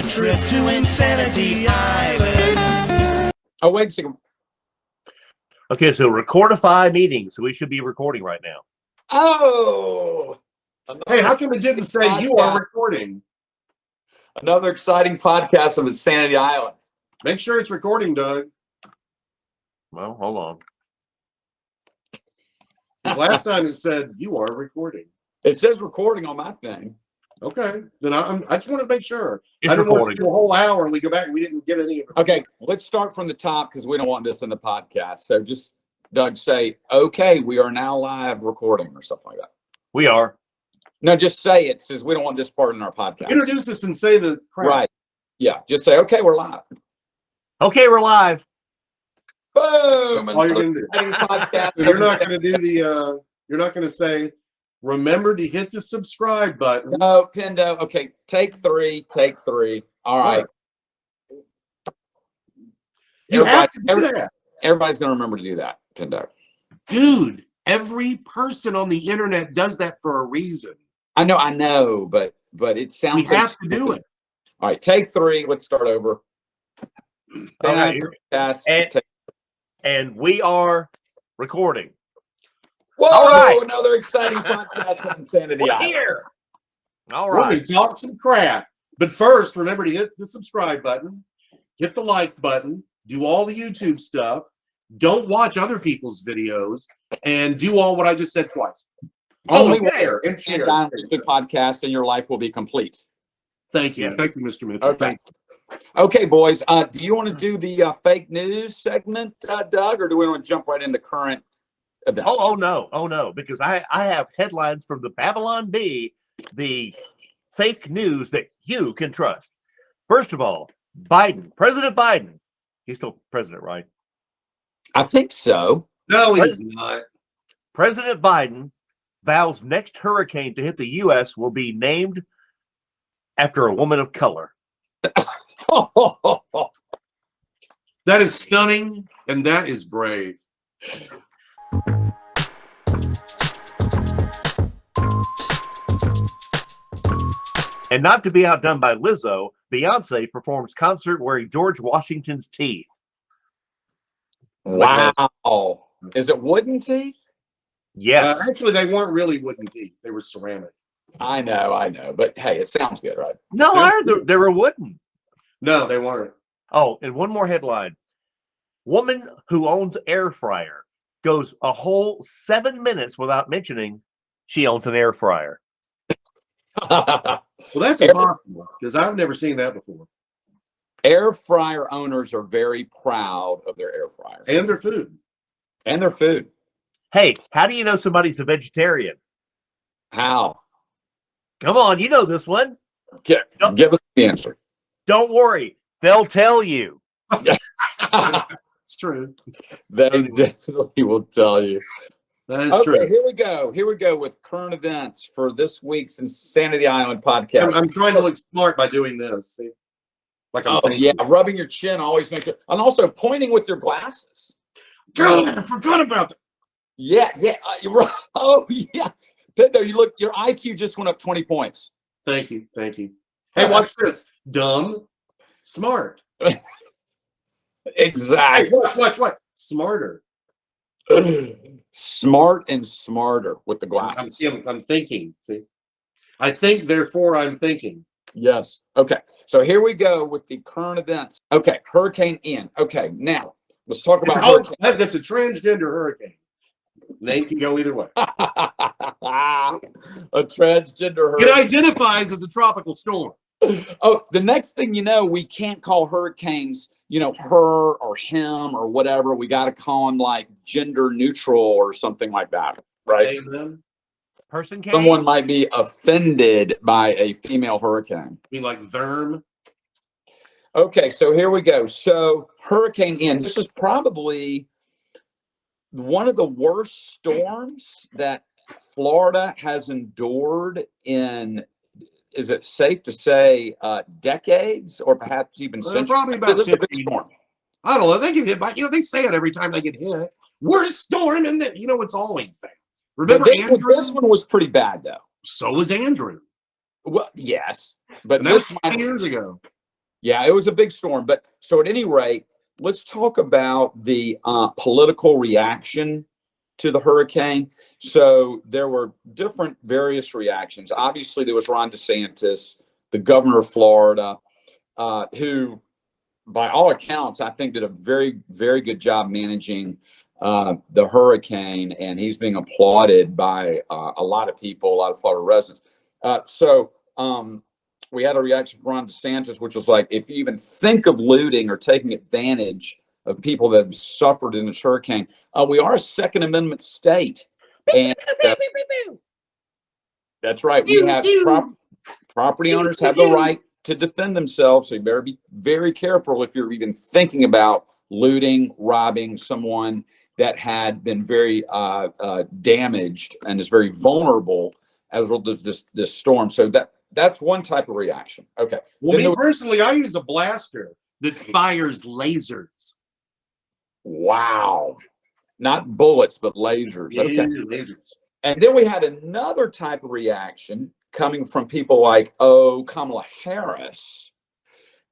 a trip to Insanity Island. Oh, wait a second. Okay, so recordify meeting. So we should be recording right now. Oh! Hey, how come it didn't say you are recording? Another exciting podcast of Insanity Island. Make sure it's recording, Doug. Well, hold on. 'Cause last time it said you are recording. It says recording on my thing. Okay, then I just want to make sure. It's I didn't want recording. to do a whole hour and we go back and we didn't get any of it. Okay, let's start from the top because we don't want this in the podcast. So just, Doug, say, okay, we are now live recording or something like that. We are. No, just say it. Says we don't want this part in our podcast. Introduce us and say the crap. Right. Yeah, just say, okay, we're live. Okay, we're live. Boom! All you're gonna do. Podcast. So you're not going to do the. You're not going to say. Remember to hit the subscribe button. No, Pendo. Okay, take three. Take three. All right. You have to do that, Everybody's going to remember to do that, Pendo. dude. Every person on the internet does that for a reason. I know, but it sounds. We have to do it. All right, take three. Let's start over. Okay, Yes. and we are recording. Whoa! All right. Another exciting podcast of Insanity We're Island. here. All We're going right. to talk some crap. But first, remember to hit the subscribe button, hit the like button, do all the YouTube stuff. Don't watch other people's videos, and do all what I just said twice. Only share and share. a good podcast, and your life will be complete. Thank you. Yeah. Thank you, Mr. Mitchell. Okay. Thank you. Okay, boys. Do you want to do the fake news segment, Doug, or do we want to jump right into current events? Oh no, because I have headlines from the Babylon Bee, the fake news that you can trust. First of all, President Biden, he's still president, right? I think so. No, he's not. President Biden vows next hurricane to hit the U.S. will be named after a woman of color. That is stunning, and that is brave. And not to be outdone by Lizzo, Beyonce performs concert wearing George Washington's teeth. Wow. Is it wooden teeth? Yes. Actually, they weren't really wooden teeth. They were ceramic. I know. But hey, it sounds good, right? No, I heard they were wooden. No, they weren't. Oh, and one more headline. Woman who owns air fryer goes a whole 7 minutes without mentioning she owns an air fryer. Well, that's impossible, because I've never seen that before. Air fryer owners are very proud of their air fryer And their food. and their food. Hey, how do you know somebody's a vegetarian? How? Come on, you know this one. Give us the answer. Don't worry, they'll tell you. It's true. They definitely will tell you. That is Okay, true. here we go. Here we go with current events for this week's Insanity Island podcast. I'm trying to look smart by doing this. See? Like I'm thinking. Yeah, rubbing your chin always makes it, and also pointing with your glasses. Damn it, I forgot about that. Yeah. You're right. Oh yeah, Pendo, you look. Your IQ just went up 20 points. Thank you. Hey, watch this. Dumb, smart. Exactly. Hey, watch. Smarter. Smart and smarter with the glasses. I'm thinking. See, I think, therefore I'm thinking. Yes. Okay. So here we go with the current events. Okay, Hurricane Ian. Okay, now let's talk about hurricane. That's a transgender hurricane. Name can go either way. A transgender It hurricane. identifies as a tropical storm. Oh, the next thing you know, we can't call hurricanes, her or him or whatever. We got to call them like gender neutral or something like that, right? Amen. Person came. Someone might be offended by a female hurricane. I mean, like Therm. Okay, so here we go. So Hurricane Ian, this is probably one of the worst storms that Florida has endured in, is it safe to say, decades or perhaps even centuries? Probably about This is a big 15. storm. I don't know. They get hit by, they say it every time they get hit. Worst storm in there. It's always that. Remember But Andrew? this one was pretty bad, though. So was Andrew. Well, yes, but And that was this 10 might, years ago. Yeah, it was a big storm. But so at any rate, let's talk about the political reaction to the hurricane. So there were different various reactions. Obviously, there was Ron DeSantis, the governor of Florida, who, by all accounts, I think did a very, very good job managing the hurricane, and he's being applauded by a lot of people, a lot of Florida residents. We had a reaction from Ron DeSantis, which was like, if you even think of looting or taking advantage of people that have suffered in this hurricane, we are a Second Amendment state, and that's right. We have property owners have the right to defend themselves. So you better be very careful if you're even thinking about looting, robbing someone that had been very damaged and is very vulnerable as a result of this storm. So that's one type of reaction. Okay. Well, me personally, I use a blaster that fires lasers. Wow. Not bullets, but lasers. Yeah, Okay. lasers. And then we had another type of reaction coming from people like, Kamala Harris,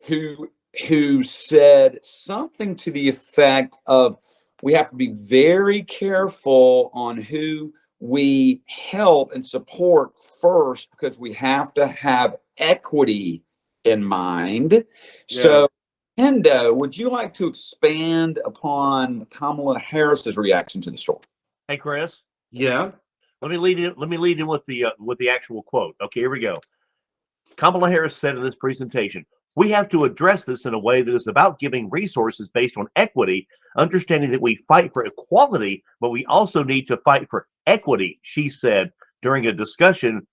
who said something to the effect of, we have to be very careful on who we help and support first, because we have to have equity in mind. Yeah. So, Hendo, would you like to expand upon Kamala Harris's reaction to the story? Hey, Chris. Yeah. Let me lead in with the actual quote. Okay, here we go. Kamala Harris said in this presentation, "We have to address this in a way that is about giving resources based on equity, understanding that we fight for equality, but we also need to fight for equity," she said during a discussion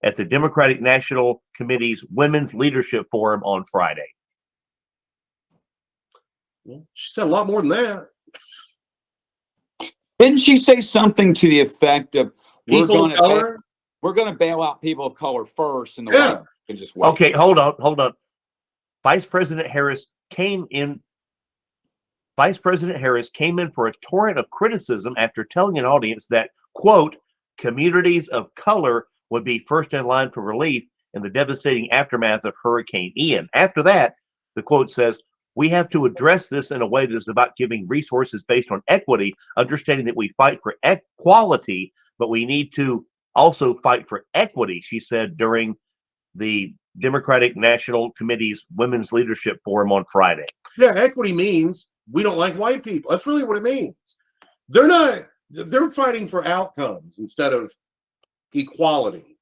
at the Democratic National Committee's Women's Leadership Forum on Friday. Well, she said a lot more than that. Didn't she say something to the effect of, we're going to bail out people of color first, and the white can just wait? Okay, hold on. Vice President Harris came in for a torrent of criticism after telling an audience that, quote, communities of color would be first in line for relief in the devastating aftermath of Hurricane Ian. After that, the quote says, "We have to address this in a way that is about giving resources based on equity, understanding that we fight for equality, but we need to also fight for equity," she said during the Democratic National Committee's Women's Leadership Forum on Friday. Yeah, equity means we don't like white people. That's really what it means. They're fighting for outcomes instead of equality.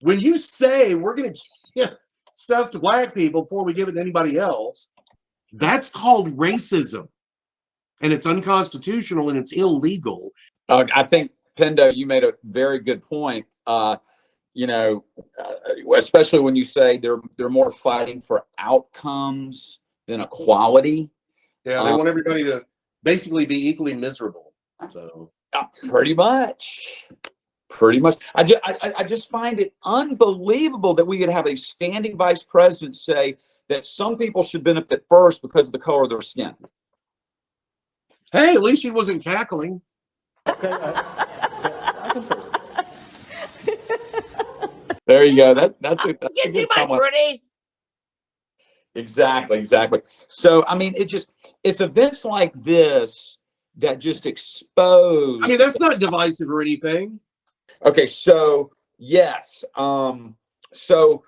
When you say we're going to give stuff to black people before we give it to anybody else, that's called racism. And it's unconstitutional and it's illegal. I think, Pendo, you made a very good point. Especially when you say they're more fighting for outcomes than equality. Yeah, they want everybody to basically be equally miserable. So pretty much. I just find it unbelievable that we could have a standing vice president say that some people should benefit first because of the color of their skin. Hey, at least she wasn't cackling. Okay, I can first. There you go. That's a good comment. Exactly. So, I mean, it's events like this that just expose. I mean, that's not divisive or anything. Okay, so yes. So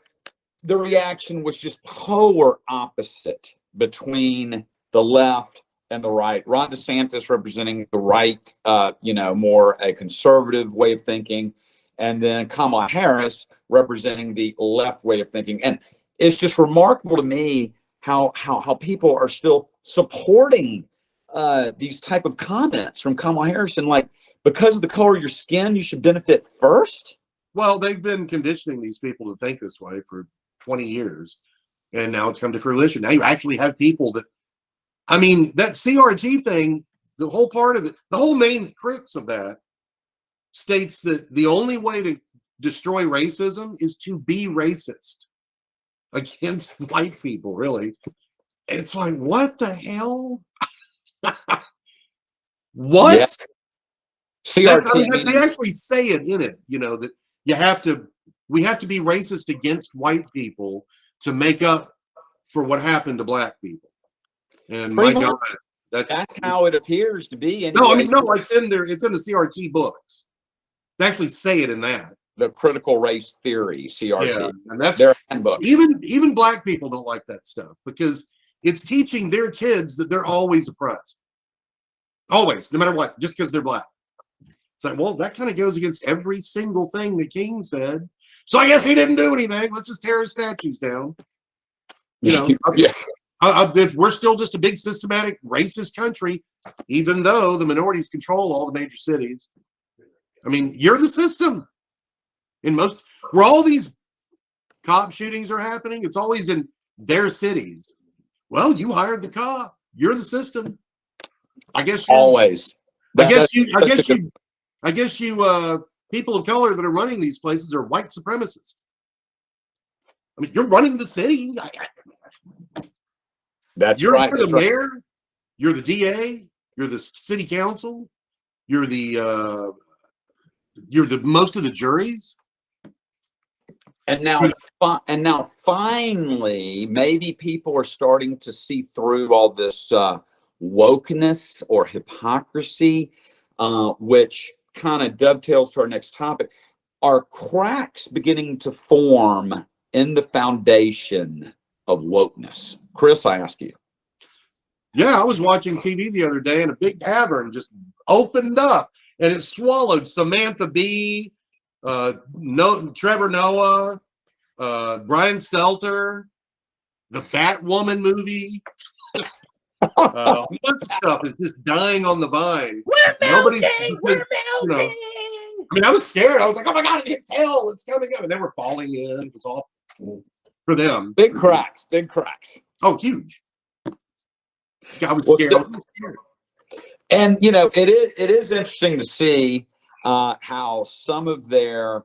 the reaction was just polar opposite between the left and the right. Ron DeSantis representing the right, more a conservative way of thinking, and then Kamala Harris representing the left way of thinking. And it's just remarkable to me how people are still supporting these type of comments from Kamala Harris, and like, because of the color of your skin, you should benefit first. Well, they've been conditioning these people to think this way for 20 years, and now it's come to fruition. Now you actually have people that, I mean, that CRT thing, the whole part of it, the whole main crux of that states that the only way to destroy racism is to be racist against white people, really. It's like, what the hell? What? Yeah. CRT, they actually say it in it, that we have to be racist against white people to make up for what happened to black people. And Pretty my much. God, That's how it appears to be. no, I mean, Anyway. no, it's in there. It's in the CRT books. They actually say it in that. The critical race theory, CRT. Yeah, and that's their handbook. even black people don't like that stuff because it's teaching their kids that they're always oppressed. Always, no matter what, just because they're black. It's like, well, that kind of goes against every single thing the king said. So I guess he didn't do anything. Let's just tear his statues down. You know, Yeah. We're still just a big systematic racist country, even though the minorities control all the major cities. I mean, you're the system. In most, where all these cop shootings are happening, it's always in their cities. Well, you hired the cop. You're the system. I guess Always. I guess you people of color that are running these places are white supremacists. I mean, you're running the city. That's You're right. the mayor. You're the DA. You're the city council. You're the most of the juries. And now finally, maybe people are starting to see through all this wokeness or hypocrisy, which kind of dovetails to our next topic. Are cracks beginning to form in the foundation of wokeness? Chris, I ask you. Yeah, I was watching TV the other day and a big cavern just opened up and it swallowed Samantha Bee, Trevor Noah, Brian Stelter, the Batwoman movie. A bunch of stuff is just dying on the vine. We're melting. I mean, I was scared. I was like, oh my God, it's hell. It's coming up. And they were falling in. It was awful for them. Big cracks. Oh, huge. This guy was scared. And, you know, it is interesting to see how some of their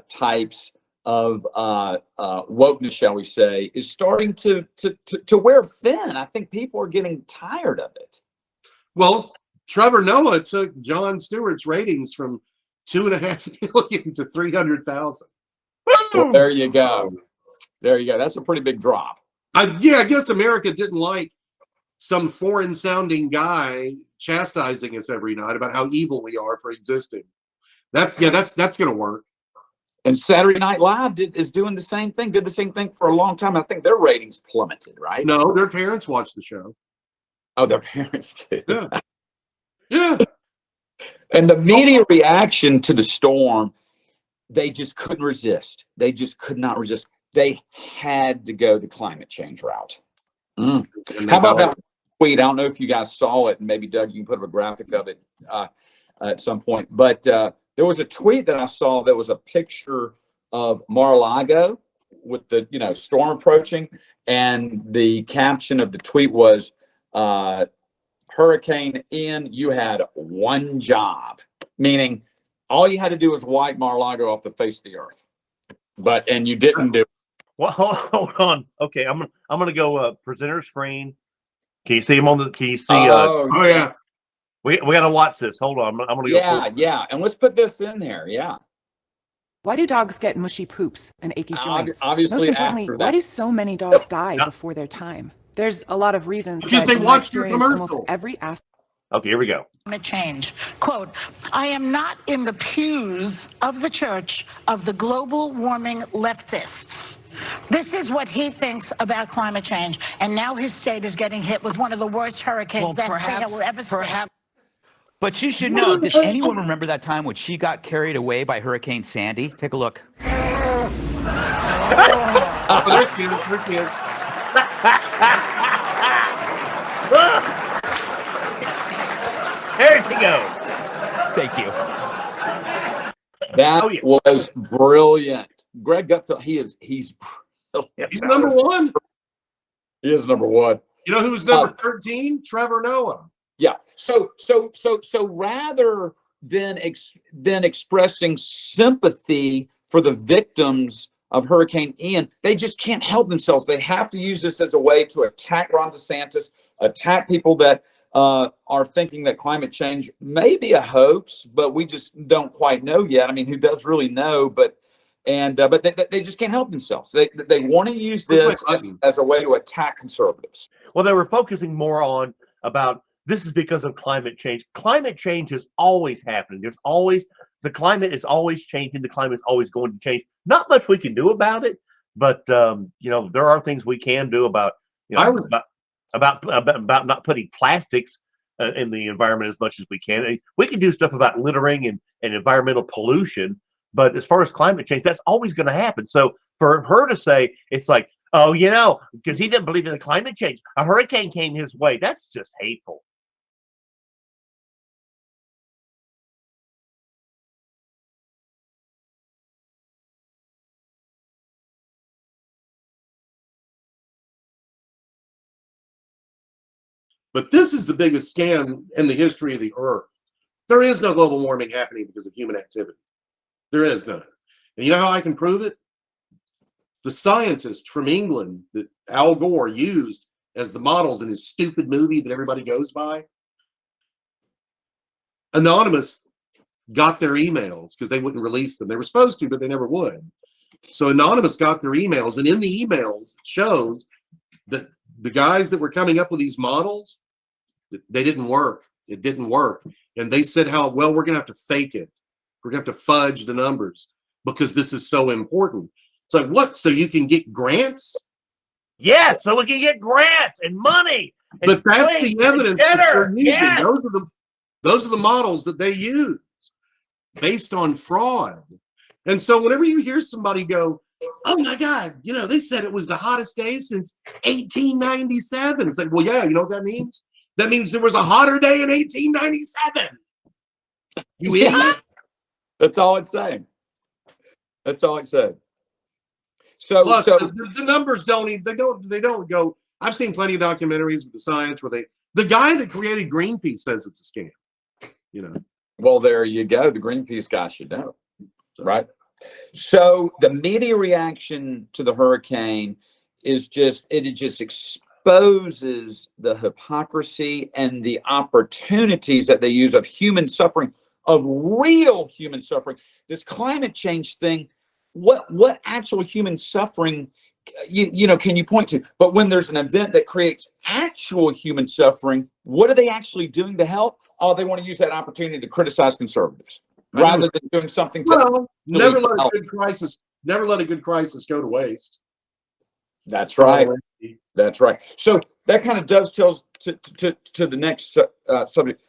types of wokeness, shall we say, is starting to wear thin. I think people are getting tired of it. Well, Trevor Noah took Jon Stewart's ratings from 2.5 million to 300,000. Well, there you go. That's a pretty big drop. I guess America didn't like some foreign-sounding guy chastising us every night about how evil we are for existing. That's going to work. And Saturday Night Live is doing the same thing. Did the same thing for a long time. I think their ratings plummeted, right? No, their parents watch the show. Oh, their parents do. Yeah. And the media reaction to the storm, they just couldn't resist. They just could not resist. They had to go the climate change route. How about that tweet? I don't know if you guys saw it, and maybe Doug, you can put up a graphic of it at some point. But there was a tweet that I saw that was a picture of Mar-a-Lago with the storm approaching, and the caption of the tweet was, Hurricane Ian, you had one job, meaning all you had to do was wipe Mar-a-Lago off the face of the earth, and you didn't do it. Well, hold on. Okay, I'm gonna go presenter screen. Can you see him on the? Can you see? Oh yeah. We gotta watch this. Hold on. I'm gonna go. Yeah, and let's put this in there. Yeah. Why do dogs get mushy poops and achy joints? Obviously, most importantly, after why that. do so many dogs die before their time? There's a lot of reasons. Because but they in watched your experience, commercial. Almost every aspect. Okay, here we go. Climate change. Quote, I am not in the pews of the church of the global warming leftists. This is what he thinks about climate change. And now his state is getting hit with one of the worst hurricanes that they have ever seen. But you should know, does anyone remember that time when she got carried away by Hurricane Sandy? Take a look. Oh, there's good. There you go. Thank you. That was brilliant. Greg Gutfeld, he's brilliant. He's number one. He is number one. You know who was number 13? Trevor Noah. Yeah. So rather than expressing sympathy for the victims of Hurricane Ian, they just can't help themselves. They have to use this as a way to attack Ron DeSantis, attack people that are thinking that climate change may be a hoax, but we just don't quite know yet. I mean, who does really know? But And but they just can't help themselves. They want to use Where's my this button? as a way to attack conservatives. Well, they were focusing more on about this is because of climate change. Climate change is always happening. The climate is always changing. The climate is always going to change. Not much we can do about it, but there are things we can do about about not putting plastics in the environment as much as we can. We can do stuff about littering and environmental pollution, but as far as climate change, that's always going to happen. So for her to say it's like, oh, because he didn't believe in the climate change, a hurricane came his way. That's just hateful. But this is the biggest scam in the history of the earth. There is no global warming happening because of human activity. There is none. And you know how I can prove it? The scientist from England that Al Gore used as the models in his stupid movie that everybody goes by, Anonymous got their emails because they wouldn't release them. They were supposed to, but they never would. So Anonymous got their emails, and in the emails it shows that the guys that were coming up with these models, they didn't work. It didn't work. And they said how, well, we're going to have to fake it. We're going to have to fudge the numbers because this is so important. It's like, what? So you can get grants? Yes, so we can get grants and money. But that's the evidence that they're using. Yes. Those are the models that they use based on fraud. And so whenever you hear somebody go, oh my God, they said it was the hottest day since 1897. It's like, well, yeah, you know what that means? That means there was a hotter day in 1897. You idiot. That's all it's saying. That's all it said. So, Plus, the numbers don't even, they don't go. I've seen plenty of documentaries with the science where the guy that created Greenpeace says it's a scam. Well, there you go. The Greenpeace guy should know, right? So the media reaction to the hurricane is just exposes the hypocrisy and the opportunities that they use of human suffering, of real human suffering. This climate change thing, what actual human suffering can you point to? But when there's an event that creates actual human suffering, what are they actually doing to help? Oh, they want to use that opportunity to criticize conservatives rather than doing something to well, never let a good crisis go to waste. That's right. That's right. So that kind of dovetails to the next subject.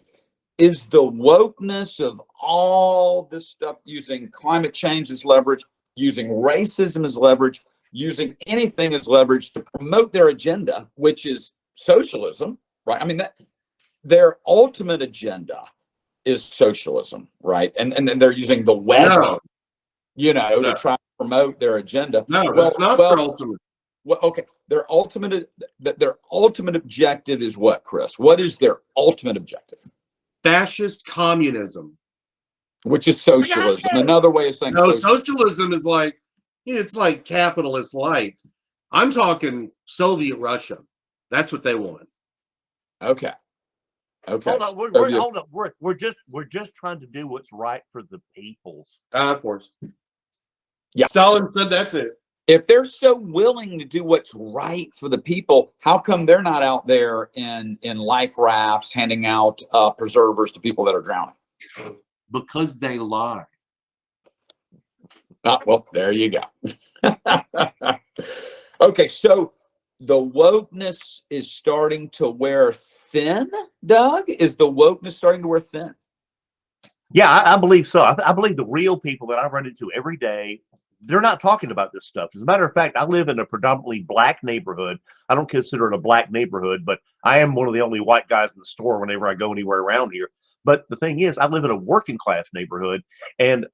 Is the wokeness of all this stuff, using climate change as leverage, using racism as leverage, using anything as leverage to promote their agenda, which is socialism, right? I mean, that their ultimate agenda is socialism, right? And then they're using the web, to try to promote their agenda. No, that's not their ultimate. Well, okay. Their ultimate objective is what, Chris? What is their ultimate objective? Fascist communism, which is socialism. Another way of saying socialism is like, it's like capitalist light. I'm talking Soviet Russia. That's what they want. Okay. Hold on, we're just trying to do what's right for the peoples. Of course. Yeah. Stalin said that's it. If they're so willing to do what's right for the people, how come they're not out there in life rafts handing out preservers to people that are drowning? Because they lie. Well, there you go. Okay, so the wokeness is starting to wear thin, Doug? Is the wokeness starting to wear thin? Yeah, I believe so. I believe the real people that I run into every day, they're not talking about this stuff. As a matter of fact, I live in a predominantly black neighborhood. I don't consider it a black neighborhood, but I am one of the only white guys in the store whenever I go anywhere around here. But the thing is, I live in a working class neighborhood, and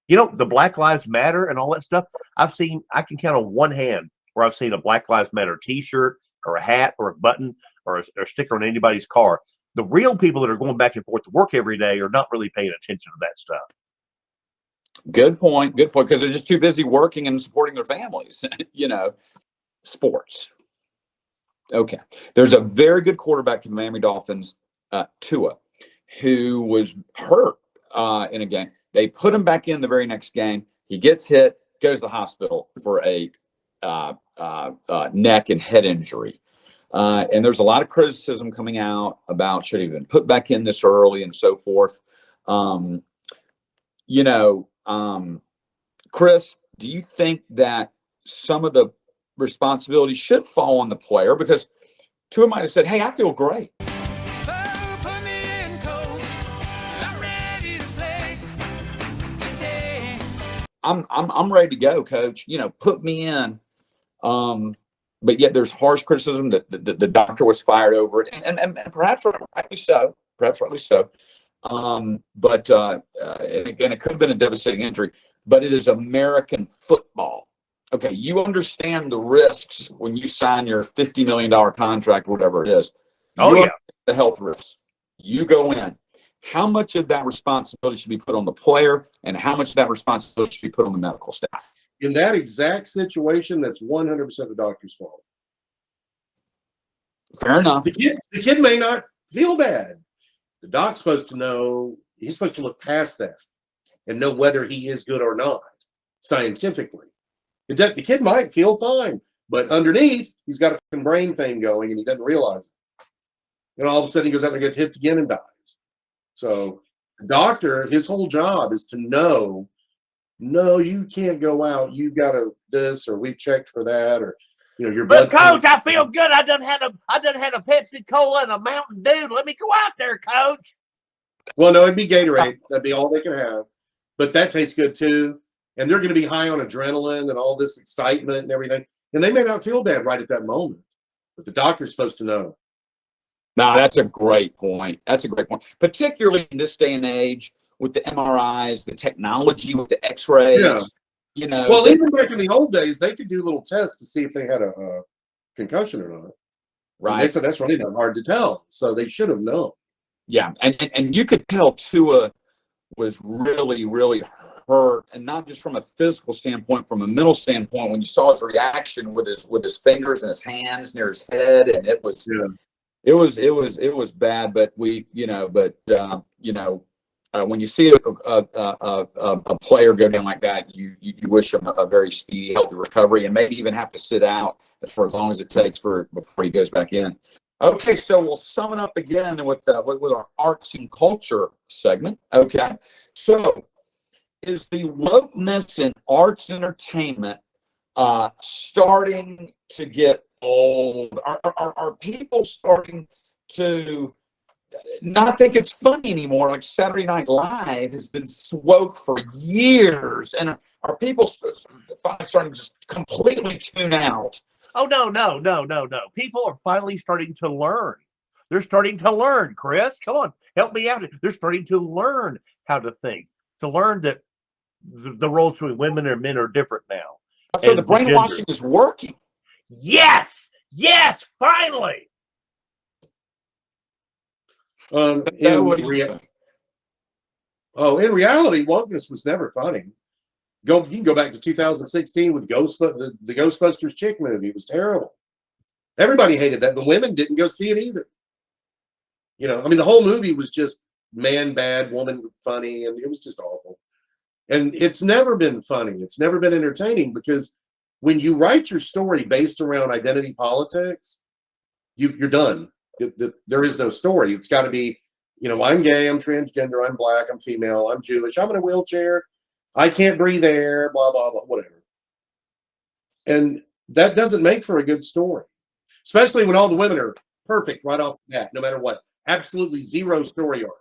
the Black Lives Matter and all that stuff. I can count on one hand where I've seen a Black Lives Matter T-shirt or a hat or a button or a sticker on anybody's car. The real people that are going back and forth to work every day are not really paying attention to that stuff. Good point. Good point. Because they're just too busy working and supporting their families. Sports. Okay. There's a very good quarterback for the Miami Dolphins, Tua, who was hurt in a game. They put him back in the very next game. He gets hit. goes to the hospital for a neck and head injury. And there's a lot of criticism coming out about should he have been put back in this early and so forth. Chris, do you think that some of the responsibility should fall on the player? Because Tua might have said, "Hey, I feel great. Oh, put me in, coach. I'm ready to play today." I'm ready to go, coach. Put me in." But yet there's harsh criticism that the doctor was fired over it, and perhaps rightly so. Perhaps rightly so. But again, it could have been a devastating injury. But it is American football. Okay, you understand the risks when you sign your $50 million contract, whatever it is. Oh, You yeah. understand the health risks. You go in. How much of that responsibility should be put on the player, and how much of that responsibility should be put on the medical staff? In that exact situation, that's 100% the doctor's fault. Fair enough. The kid may not feel bad. The doc's supposed to know. He's supposed to look past that and know whether he is good or not scientifically. The kid might feel fine, but underneath, he's got a brain thing going and he doesn't realize it. And all of a sudden, he goes out there, gets hits again, and dies. So the doctor, his whole job is to know, no, you can't go out. You've got to this, or we've checked for that, or your But blood. coach, I feel good. I done had a Pepsi Cola and a Mountain Dew. Let me go out there, coach. Well, no, it'd be Gatorade. That'd be all they can have. But that tastes good too. And they're going to be high on adrenaline and all this excitement and everything. And they may not feel bad right at that moment. But the doctor's supposed to know. No, that's a great point. That's a great point. Particularly in this day and age with the MRIs, the technology with the X-rays. Yeah. Well, even back in the old days, they could do little tests to see if they had a concussion or not. Right. And they said that's really not hard to tell. So they should have known. Yeah, and you could tell Tua was really, really hurt, and not just from a physical standpoint, from a mental standpoint. When you saw his reaction with his fingers and his hands near his head, and it was bad. But when you see a player go down like that, you wish him a very speedy, healthy recovery, and maybe even have to sit out for as long as it takes before he goes back in. Okay, so we'll sum it up again with our arts and culture segment. Okay, so is the wokeness in arts and entertainment starting to get old? Are people starting to not think it's funny anymore? Like Saturday Night Live has been woke for years, and are people finally starting to just completely tune out? Oh, no. People are finally starting to learn. They're starting to learn, Chris. Come on, help me out. They're starting to learn how to think, to learn that the roles between women and men are different now. So the brainwashing is working. Yes, finally. In reality, wokeness was never funny. You can go back to 2016 with the Ghostbusters chick movie. It was terrible. Everybody hated that. The women didn't go see it either. The whole movie was just man bad, woman funny, and it was just awful. And it's never been funny. It's never been entertaining, because when you write your story based around identity politics, you're done. There is no story. It's got to be, I'm gay, I'm transgender, I'm black, I'm female, I'm Jewish, I'm in a wheelchair, I can't breathe air, blah, blah, blah, whatever. And that doesn't make for a good story, especially when all the women are perfect right off the bat, no matter what. Absolutely zero story arc.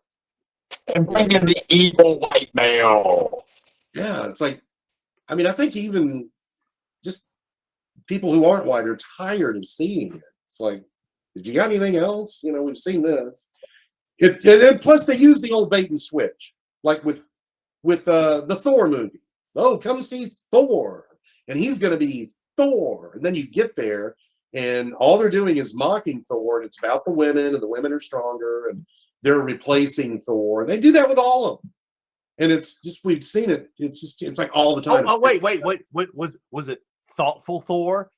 And bring in the evil white male. Yeah, it's like, I think even just people who aren't white are tired of seeing it. It's like, if you got anything else, we've seen this. And plus they use the old bait and switch, like with the Thor movie. Oh, come see Thor, and he's going to be Thor. And then you get there, and all they're doing is mocking Thor, and it's about the women, and the women are stronger, and they're replacing Thor. They do that with all of them, and it's just, we've seen it. It's like all the time. Oh, wait. Was it thoughtful Thor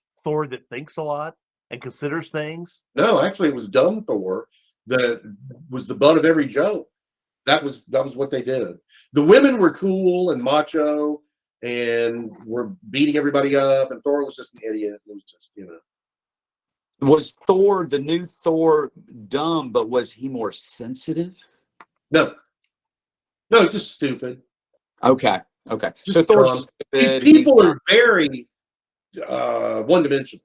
that thinks a lot and considers things? No, actually, it was dumb Thor that was the butt of every joke. That was what they did. The women were cool and macho, and were beating everybody up, and Thor was just an idiot. It was just, Was Thor, the new Thor, dumb, but was he more sensitive? no, just stupid. Okay. Just So Thor's dumb. stupid. These people are very one-dimensional.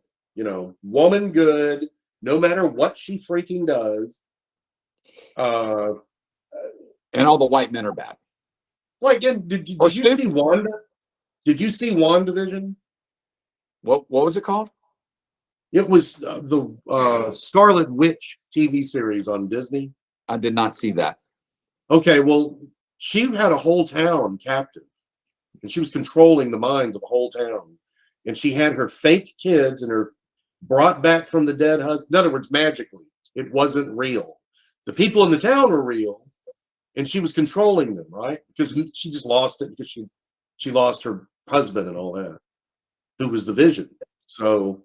Woman good, no matter what she freaking does. And all the white men are bad. Like, did you see Wanda? Did you see WandaVision? What was it called? It was the Scarlet Witch TV series on Disney. I did not see that. Okay, well, she had a whole town captive, and she was controlling the minds of a whole town. And she had her fake kids and her brought back from the dead husband. In other words, magically, it wasn't real. The people in the town were real, and she was controlling them, right? Because she just lost it because she lost her husband and all that, who was the Vision. So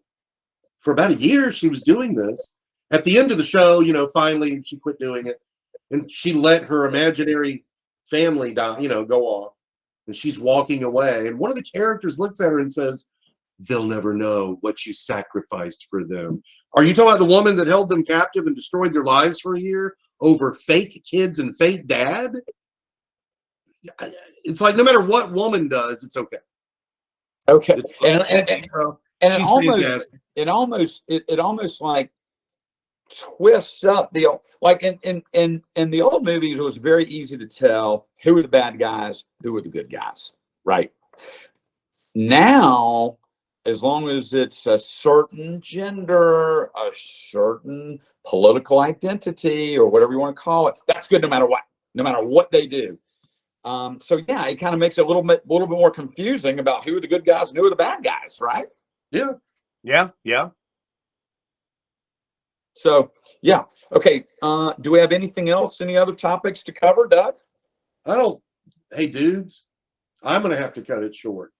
for about a year, she was doing this. At the end of the show, finally she quit doing it, and she let her imaginary family die, go off, and she's walking away. And one of the characters looks at her and says, "They'll never know what you sacrificed for them." Are you talking about the woman that held them captive and destroyed their lives for a year over fake kids and fake dad? It's like no matter what woman does, it's okay. Okay. And She's fantastic. it almost like twists up the like in the old movies. It was very easy to tell who were the bad guys, who were the good guys, right? Now, as long as it's a certain gender, a certain political identity, or whatever you want to call it, that's good no matter what they do. So yeah, it kind of makes it a little bit more confusing about who are the good guys and who are the bad guys, right? Yeah. So yeah, okay. Do we have anything else? Any other topics to cover, Doug? Hey dudes, I'm gonna have to cut it short.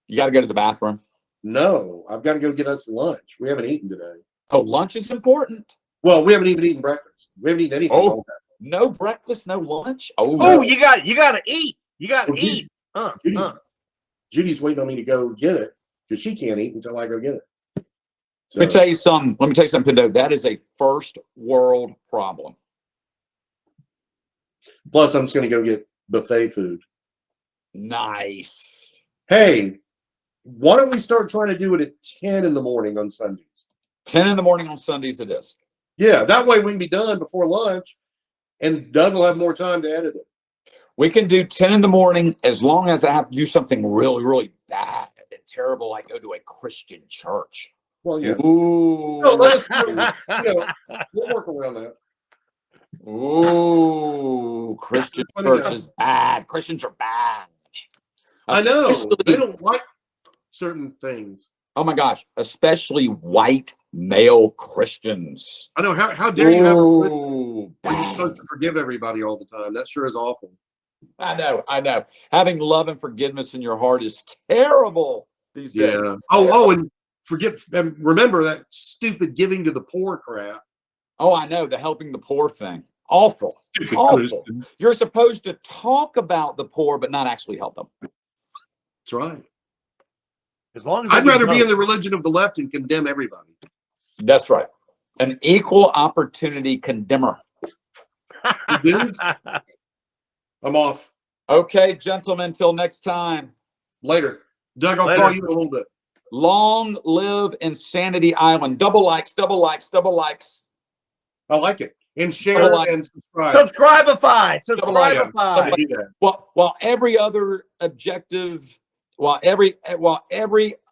You got to go to the bathroom. No, I've got to go get us lunch. We haven't eaten today. Oh, lunch is important. Well, we haven't even eaten breakfast. We haven't eaten anything all day. No breakfast, no lunch. Oh, you got to eat. You got to eat. Judy's waiting on me to go get it because she can't eat until I go get it. So, Let me tell you something, Doug. That is a first world problem. plus, I'm just going to go get buffet food. Nice. Hey, why don't we start trying to do it at 10 in the morning on Sundays? 10 in the morning on Sundays it is. Yeah, that way we can be done before lunch, and Doug will have more time to edit it. We can do 10 in the morning as long as I have to do something really, really bad and terrible, like go to a Christian church. Well, yeah. Ooh. No, let us know. We'll work around that. Ooh, Christian church is bad. Christians are bad. I know. They don't like certain things. Oh my gosh, especially white male Christians. I know. How dare you have Ooh, when you're supposed to forgive everybody all the time? That sure is awful. I know. Having love and forgiveness in your heart is terrible these days. Yeah. Oh, and remember that stupid giving to the poor crap. Oh, I know, the helping the poor thing. Awful. Awful. You're supposed to talk about the poor, but not actually help them. That's right. As long as I'd rather be in the religion of the left and condemn everybody. That's right. An equal opportunity condemner. Dude, I'm off. Okay, gentlemen, till next time. Later. Doug, I'll call you in a little bit. Long live Insanity Island. Double likes, double likes, double likes. I like it. And share and subscribe. Subscribify. I do that. While every other objective, while every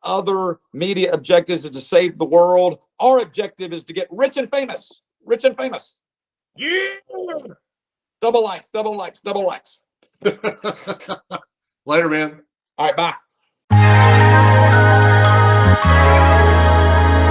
other media objective is to save the world, our objective is to get rich and famous. Rich and famous. Yeah. Double likes, double likes, double likes. Later, man. All right, bye.